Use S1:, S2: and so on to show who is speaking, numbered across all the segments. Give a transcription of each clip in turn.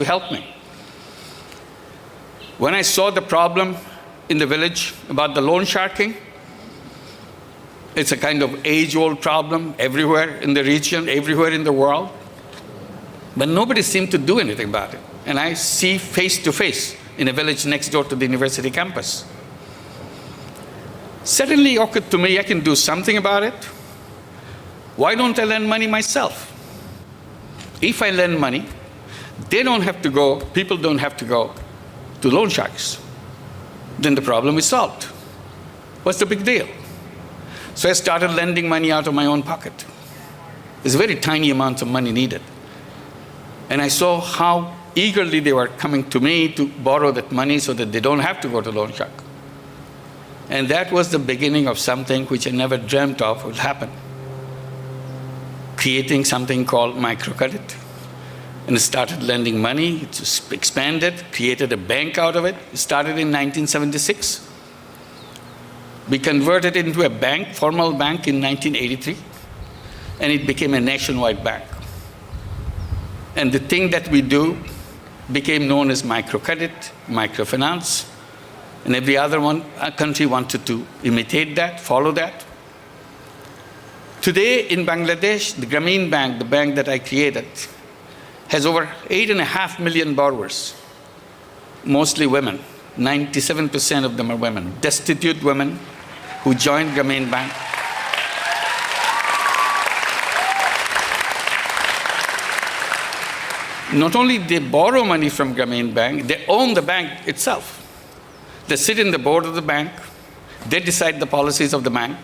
S1: to help me. When I saw the problem in the village about the loan sharking, it's a kind of age-old problem everywhere in the region, everywhere in the world. But nobody seemed to do anything about it. And I see face to face in a village next door to the university campus. Suddenly occurred to me, I can do something about it. Why don't I lend money myself? If I lend money, people don't have to go to loan sharks. Then the problem is solved. What's the big deal? So I started lending money out of my own pocket. There's very tiny amounts of money needed. And I saw how eagerly they were coming to me to borrow that money so that they don't have to go to loan shark. And that was the beginning of something which I never dreamt of would happen. Creating something called microcredit. And it started lending money, it just expanded, created a bank out of it. It started in 1976. We converted it into a bank, formal bank in 1983, and it became a nationwide bank. And the thing that we do became known as microcredit, microfinance, and every other country wanted to imitate that, follow that. Today in Bangladesh, the Grameen Bank, the bank that I created, has over 8.5 million borrowers, mostly women. 97% of them are women, destitute women who joined Grameen Bank. Not only they borrow money from Grameen Bank, they own the bank itself. They sit in the board of the bank, they decide the policies of the bank.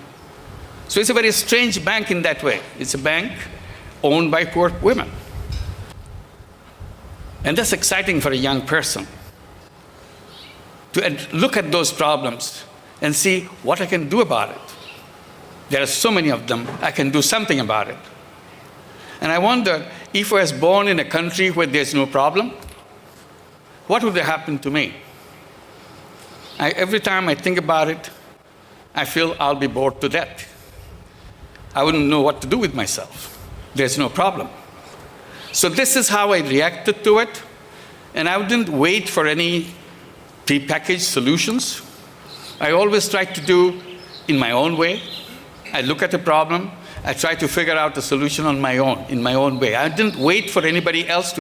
S1: So it's a very strange bank in that way. It's a bank owned by poor women. And that's exciting for a young person, to look at those problems and see what I can do about it. There are so many of them, I can do something about it. And I wonder, if I was born in a country where there's no problem, what would have happened to me? Every time I think about it, I feel I'll be bored to death. I wouldn't know what to do with myself. There's no problem. So this is how I reacted to it, and I didn't wait for any prepackaged solutions. I always try to do in my own way. I look at the problem, I try to figure out the solution on my own, in my own way. I didn't wait for anybody else to